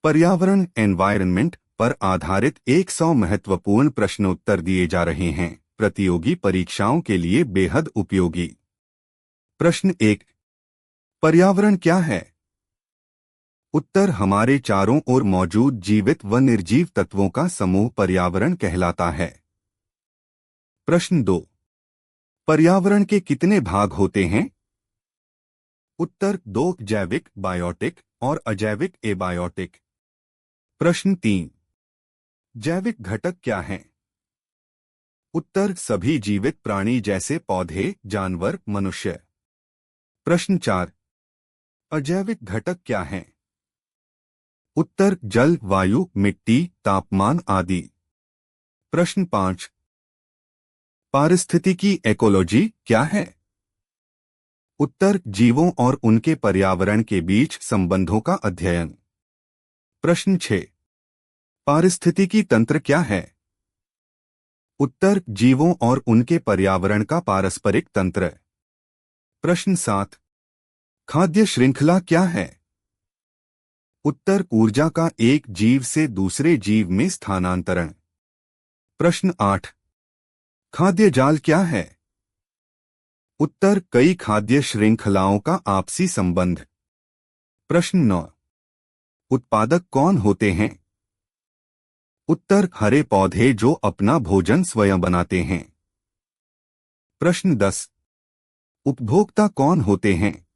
पर्यावरण एनवायरनमेंट पर आधारित 100 महत्वपूर्ण प्रश्नोत्तर दिए जा रहे हैं, प्रतियोगी परीक्षाओं के लिए बेहद उपयोगी। प्रश्न 1। पर्यावरण क्या है? उत्तर हमारे चारों ओर मौजूद जीवित व निर्जीव तत्वों का समूह पर्यावरण कहलाता है। प्रश्न 2। पर्यावरण के कितने भाग होते हैं? उत्तर 2, जैविक बायोटिक और अजैविक एबायोटिक। प्रश्न 3। जैविक घटक क्या हैं? उत्तर सभी जीवित प्राणी जैसे पौधे, जानवर, मनुष्य। प्रश्न 4। अजैविक घटक क्या हैं? उत्तर जल, वायु, मिट्टी, तापमान आदि। प्रश्न 5। पारिस्थितिकी इकोलॉजी क्या है? उत्तर जीवों और उनके पर्यावरण के बीच संबंधों का अध्ययन। प्रश्न 6। पारिस्थितिकी तंत्र क्या है? उत्तर जीवों और उनके पर्यावरण का पारस्परिक तंत्र। प्रश्न 7। खाद्य श्रृंखला क्या है? उत्तर ऊर्जा का एक जीव से दूसरे जीव में स्थानांतरण। प्रश्न 8। खाद्य जाल क्या है? उत्तर कई खाद्य श्रृंखलाओं का आपसी संबंध। प्रश्न 9। उत्पादक कौन होते हैं? उत्तर हरे पौधे जो अपना भोजन स्वयं बनाते हैं। प्रश्न 10। उपभोक्ता कौन होते हैं?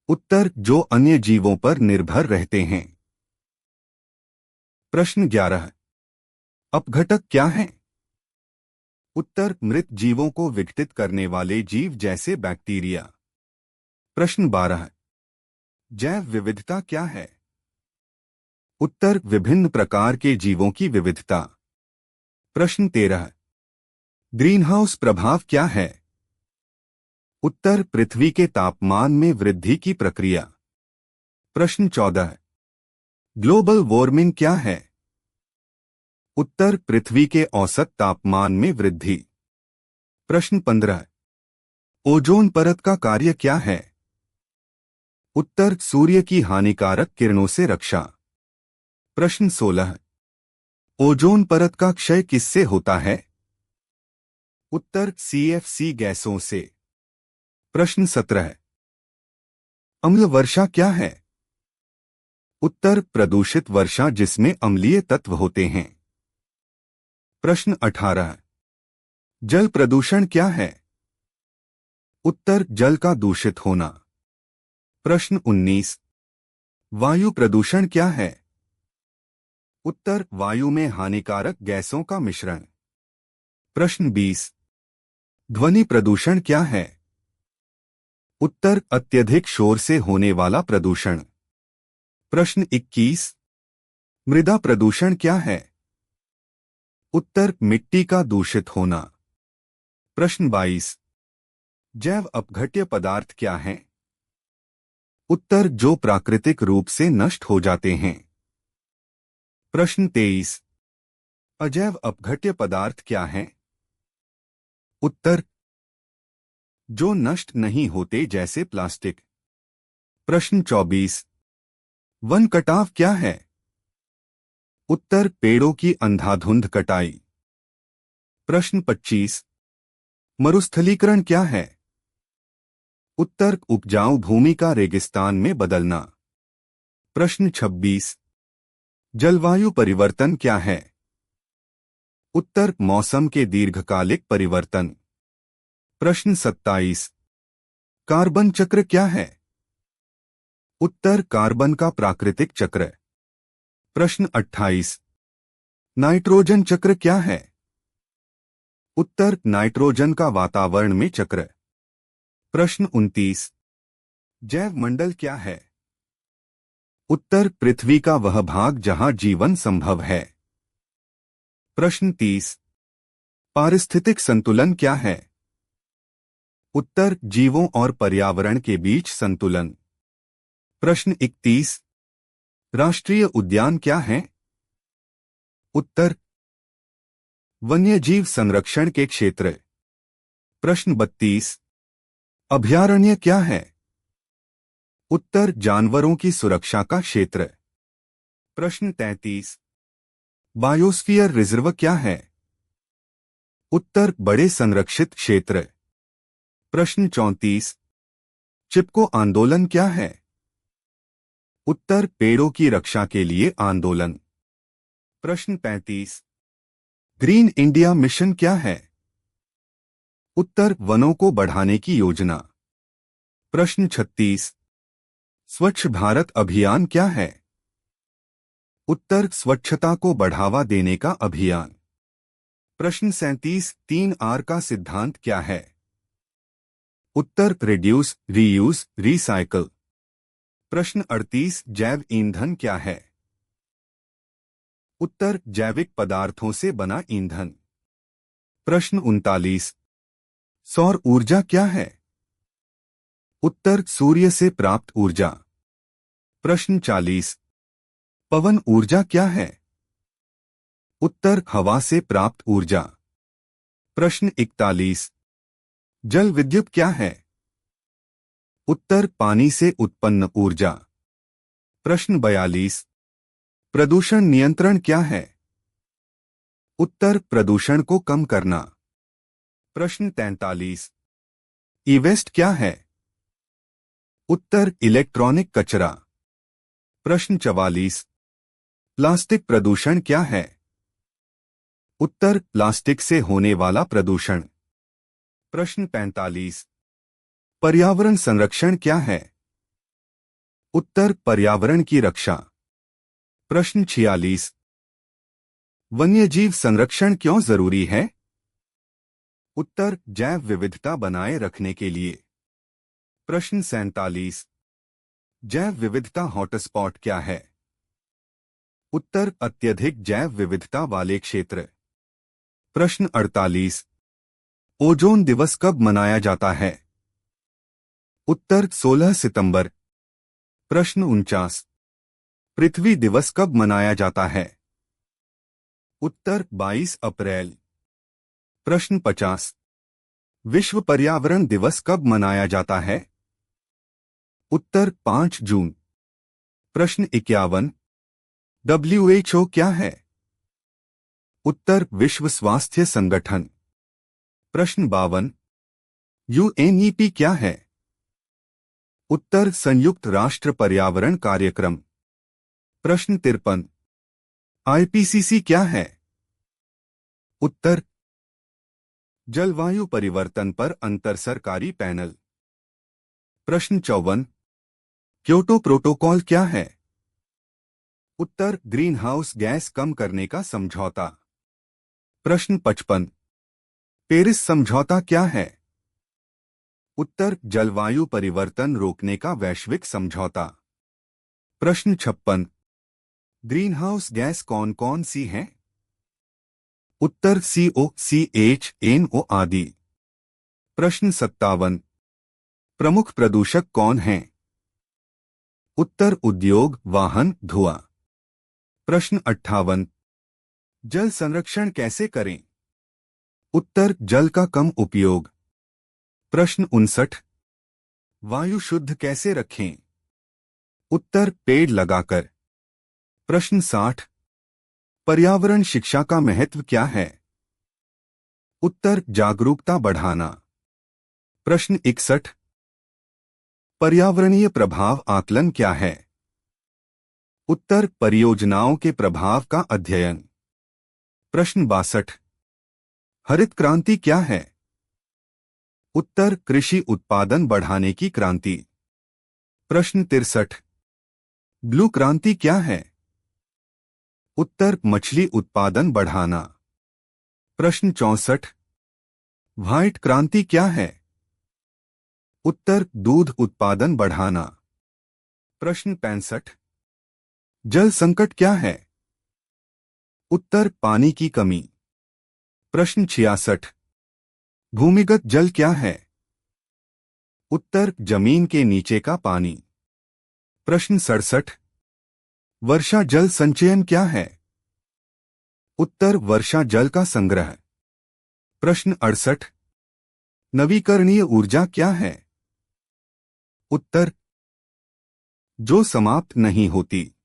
उत्तर जो अन्य जीवों पर निर्भर रहते हैं। प्रश्न 11। अपघटक क्या है? उत्तर मृत जीवों को विघटित करने वाले जीव जैसे बैक्टीरिया। प्रश्न 12। जैव विविधता क्या है? उत्तर विभिन्न प्रकार के जीवों की विविधता। प्रश्न 13। ग्रीनहाउस प्रभाव क्या है? उत्तर पृथ्वी के तापमान में वृद्धि की प्रक्रिया। प्रश्न 14। ग्लोबल वार्मिंग क्या है? उत्तर पृथ्वी के औसत तापमान में वृद्धि। प्रश्न 15। ओजोन परत का कार्य क्या है? उत्तर सूर्य की हानिकारक किरणों से रक्षा। प्रश्न 16। ओजोन परत का क्षय किससे होता है? उत्तर CFC गैसों से। प्रश्न 17। अम्ल वर्षा क्या है? उत्तर प्रदूषित वर्षा जिसमें अम्लीय तत्व होते हैं। प्रश्न 18। जल प्रदूषण क्या है? उत्तर जल का दूषित होना। प्रश्न 19। वायु प्रदूषण क्या है? उत्तर वायु में हानिकारक गैसों का मिश्रण। प्रश्न 20। ध्वनि प्रदूषण क्या है? उत्तर अत्यधिक शोर से होने वाला प्रदूषण। प्रश्न 21। मृदा प्रदूषण क्या है? उत्तर मिट्टी का दूषित होना। प्रश्न 22। जैव अपघट्य पदार्थ क्या हैं? उत्तर जो प्राकृतिक रूप से नष्ट हो जाते हैं। प्रश्न 23। अजैव अपघट्य पदार्थ क्या हैं? उत्तर जो नष्ट नहीं होते जैसे प्लास्टिक। प्रश्न 24। वन कटाव क्या है? उत्तर पेड़ों की अंधाधुंध कटाई। प्रश्न 25। मरुस्थलीकरण क्या है? उत्तर उपजाऊ भूमि का रेगिस्तान में बदलना। प्रश्न 26। जलवायु परिवर्तन क्या है? उत्तर मौसम के दीर्घकालिक परिवर्तन। प्रश्न 27। कार्बन चक्र क्या है? उत्तर कार्बन का प्राकृतिक चक्र। प्रश्न 28। नाइट्रोजन चक्र क्या है? उत्तर नाइट्रोजन का वातावरण में चक्र। प्रश्न 29। जैव मंडल क्या है? उत्तर पृथ्वी का वह भाग जहां जीवन संभव है। प्रश्न 30। पारिस्थितिक संतुलन क्या है? उत्तर जीवों और पर्यावरण के बीच संतुलन। प्रश्न 31। राष्ट्रीय उद्यान क्या है? उत्तर वन्यजीव संरक्षण के क्षेत्र। प्रश्न 32। अभयारण्य क्या है? उत्तर जानवरों की सुरक्षा का क्षेत्र। प्रश्न 33। बायोस्फीयर रिजर्व क्या है? उत्तर बड़े संरक्षित क्षेत्र। प्रश्न 34। चिपको आंदोलन क्या है? उत्तर पेड़ों की रक्षा के लिए आंदोलन। प्रश्न 35। ग्रीन इंडिया मिशन क्या है? उत्तर वनों को बढ़ाने की योजना। प्रश्न 36। स्वच्छ भारत अभियान क्या है? उत्तर स्वच्छता को बढ़ावा देने का अभियान। प्रश्न 37। 3R का सिद्धांत क्या है? उत्तर रिड्यूस, रीयूज, रिसाइकल। प्रश्न 38। जैव ईंधन क्या है? उत्तर जैविक पदार्थों से बना ईंधन। प्रश्न 39। सौर ऊर्जा क्या है? उत्तर सूर्य से प्राप्त ऊर्जा। प्रश्न 40। पवन ऊर्जा क्या है? उत्तर हवा से प्राप्त ऊर्जा। प्रश्न 41। जल विद्युत क्या है? उत्तर पानी से उत्पन्न ऊर्जा। प्रश्न 42। प्रदूषण नियंत्रण क्या है? उत्तर प्रदूषण को कम करना। प्रश्न 43। ई-वेस्ट क्या है? उत्तर इलेक्ट्रॉनिक कचरा। प्रश्न 44। प्लास्टिक प्रदूषण क्या है? उत्तर प्लास्टिक से होने वाला प्रदूषण। प्रश्न 45। पर्यावरण संरक्षण क्या है? उत्तर पर्यावरण की रक्षा। प्रश्न 46। वन्यजीव संरक्षण क्यों जरूरी है? उत्तर जैव विविधता बनाए रखने के लिए। प्रश्न 47। जैव विविधता हॉटस्पॉट क्या है? उत्तर अत्यधिक जैव विविधता वाले क्षेत्र। प्रश्न 48। ओजोन दिवस कब मनाया जाता है? उत्तर 16 सितंबर। प्रश्न 49। पृथ्वी दिवस कब मनाया जाता है? उत्तर 22 अप्रैल। प्रश्न 50। विश्व पर्यावरण दिवस कब मनाया जाता है? उत्तर 5 जून। प्रश्न 51। WHO क्या है? उत्तर विश्व स्वास्थ्य संगठन। प्रश्न 52। UNEP क्या है? उत्तर संयुक्त राष्ट्र पर्यावरण कार्यक्रम। प्रश्न 53। IPCC क्या है? उत्तर जलवायु परिवर्तन पर अंतरसरकारी पैनल। प्रश्न 54। क्योटो प्रोटोकॉल क्या है? उत्तर ग्रीन हाउस गैस कम करने का समझौता। प्रश्न 55। पेरिस समझौता क्या है? उत्तर जलवायु परिवर्तन रोकने का वैश्विक समझौता। प्रश्न 56। ग्रीन हाउस गैस कौन कौन सी हैं? उत्तर CO, CH, NO आदि। प्रश्न 57। प्रमुख प्रदूषक कौन हैं? उत्तर उद्योग, वाहन, धुआं। प्रश्न 58। जल संरक्षण कैसे करें? उत्तर जल का कम उपयोग। प्रश्न 59। वायु शुद्ध कैसे रखें? उत्तर पेड़ लगाकर। प्रश्न 60। पर्यावरण शिक्षा का महत्व क्या है? उत्तर जागरूकता बढ़ाना। प्रश्न 61। पर्यावरणीय प्रभाव आकलन क्या है? उत्तर परियोजनाओं के प्रभाव का अध्ययन। प्रश्न 62। हरित क्रांति क्या है? उत्तर कृषि उत्पादन बढ़ाने की क्रांति। प्रश्न 63। ब्लू क्रांति क्या है? उत्तर मछली उत्पादन बढ़ाना। प्रश्न 64। व्हाइट क्रांति क्या है? उत्तर दूध उत्पादन बढ़ाना। प्रश्न 65। जल संकट क्या है? उत्तर पानी की कमी। प्रश्न 66। भूमिगत जल क्या है? उत्तर जमीन के नीचे का पानी। प्रश्न 67। वर्षा जल संचयन क्या है? उत्तर वर्षा जल का संग्रह। प्रश्न 68। नवीकरणीय ऊर्जा क्या है? उत्तर जो समाप्त नहीं होती।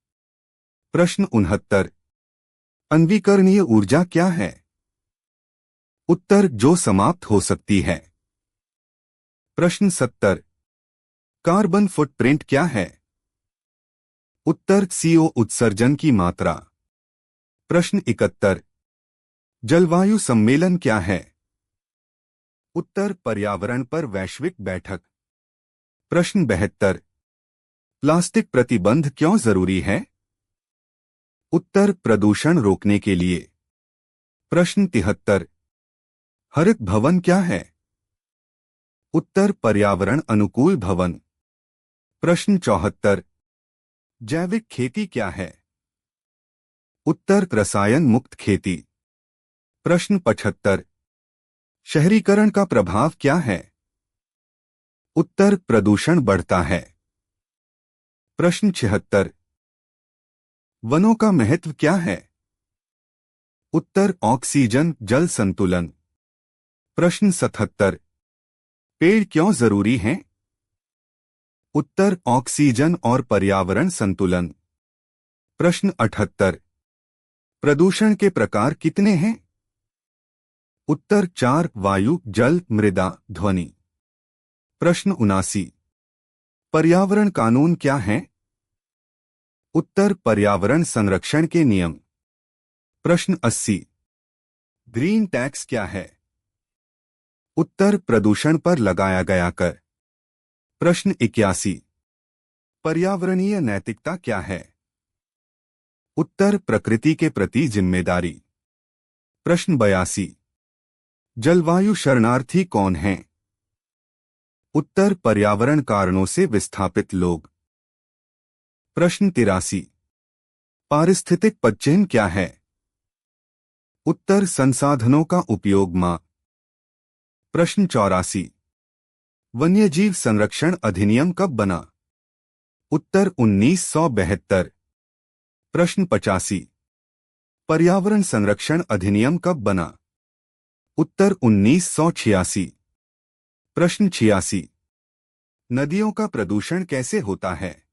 प्रश्न 69। अन्वीकरणीय ऊर्जा क्या है? उत्तर, जो समाप्त हो सकती है। प्रश्न 70। कार्बन फुटप्रिंट क्या है? उत्तर, CO उत्सर्जन की मात्रा। प्रश्न 71। जलवायु सम्मेलन क्या है? उत्तर, पर्यावरण पर वैश्विक बैठक। प्रश्न 72। प्लास्टिक प्रतिबंध क्यों जरूरी है? उत्तर, प्रदूषण रोकने के लिए। प्रश्न 73। हरित भवन क्या है? उत्तर, पर्यावरण अनुकूल भवन। प्रश्न 74। जैविक खेती क्या है? उत्तर, रसायन मुक्त खेती। प्रश्न 75। शहरीकरण का प्रभाव क्या है? उत्तर, प्रदूषण बढ़ता है। प्रश्न 76। वनों का महत्व क्या है? उत्तर, ऑक्सीजन जल संतुलन। प्रश्न 77। पेड़ क्यों जरूरी हैं? उत्तर, ऑक्सीजन और पर्यावरण संतुलन। प्रश्न 78। प्रदूषण के प्रकार कितने हैं? उत्तर, 4, वायु, जल, मृदा, ध्वनि। प्रश्न 79। पर्यावरण कानून क्या है? उत्तर, पर्यावरण संरक्षण के नियम। प्रश्न 80। ग्रीन टैक्स क्या है? उत्तर, प्रदूषण पर लगाया गया कर। प्रश्न 81। पर्यावरणीय नैतिकता क्या है? उत्तर, प्रकृति के प्रति जिम्मेदारी। प्रश्न 82। जलवायु शरणार्थी कौन हैं? उत्तर, पर्यावरण कारणों से विस्थापित लोग। प्रश्न 83। पारिस्थितिक पदचिह्न क्या है? उत्तर, संसाधनों का उपयोग माप। प्रश्न 84। वन्यजीव संरक्षण अधिनियम कब बना? उत्तर, 1972। प्रश्न 85। पर्यावरण संरक्षण अधिनियम कब बना? उत्तर, 1986। प्रश्न 86। नदियों का प्रदूषण कैसे होता है?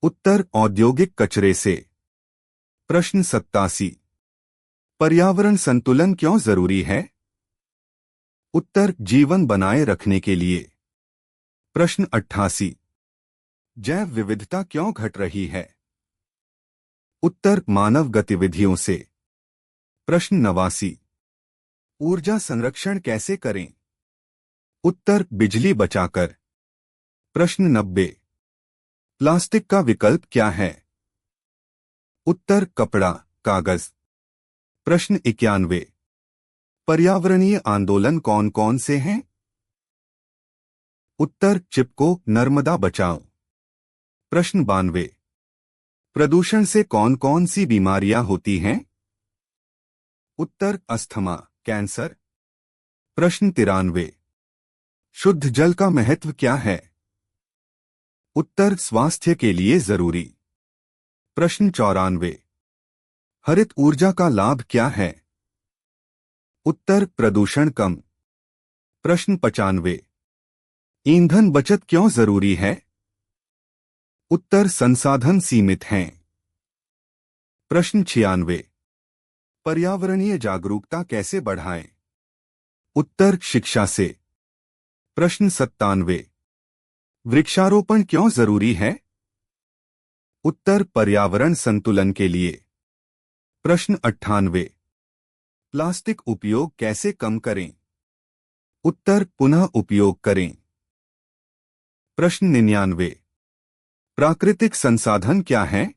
उत्तर, औद्योगिक कचरे से। प्रश्न 87। पर्यावरण संतुलन क्यों जरूरी है? उत्तर, जीवन बनाए रखने के लिए। प्रश्न 88। जैव विविधता क्यों घट रही है? उत्तर, मानव गतिविधियों से। प्रश्न 89। ऊर्जा संरक्षण कैसे करें? उत्तर, बिजली बचाकर। प्रश्न 90। प्लास्टिक का विकल्प क्या है? उत्तर, कपड़ा, कागज। प्रश्न 91। पर्यावरणीय आंदोलन कौन कौन से हैं? उत्तर, चिपको, नर्मदा बचाओ। प्रश्न 92। प्रदूषण से कौन कौन सी बीमारियां होती हैं? उत्तर, अस्थमा, कैंसर। प्रश्न 93। शुद्ध जल का महत्व क्या है? उत्तर, स्वास्थ्य के लिए जरूरी। प्रश्न 94। हरित ऊर्जा का लाभ क्या है? उत्तर, प्रदूषण कम। प्रश्न 95। ईंधन बचत क्यों जरूरी है? उत्तर, संसाधन सीमित हैं। प्रश्न 96। पर्यावरणीय जागरूकता कैसे बढ़ाएं? उत्तर, शिक्षा से। प्रश्न 97। वृक्षारोपण क्यों जरूरी है? उत्तर, पर्यावरण संतुलन के लिए। प्रश्न 98। प्लास्टिक उपयोग कैसे कम करें? उत्तर, पुनः उपयोग करें। प्रश्न 99। प्राकृतिक संसाधन क्या है?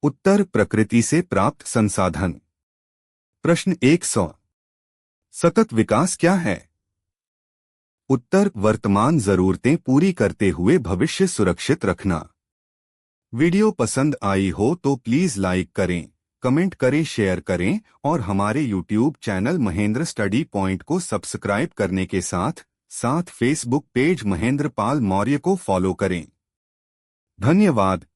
उत्तर, प्रकृति से प्राप्त संसाधन। प्रश्न 100। सतत विकास क्या है? उत्तर, वर्तमान जरूरतें पूरी करते हुए भविष्य सुरक्षित रखना। वीडियो पसंद आई हो तो प्लीज लाइक करें, कमेंट करें, शेयर करें और हमारे YouTube channel Mahendra study point को सब्सक्राइब करने के साथ फेसबुक पेज महेंद्र पाल मौर्य को फॉलो करें। धन्यवाद।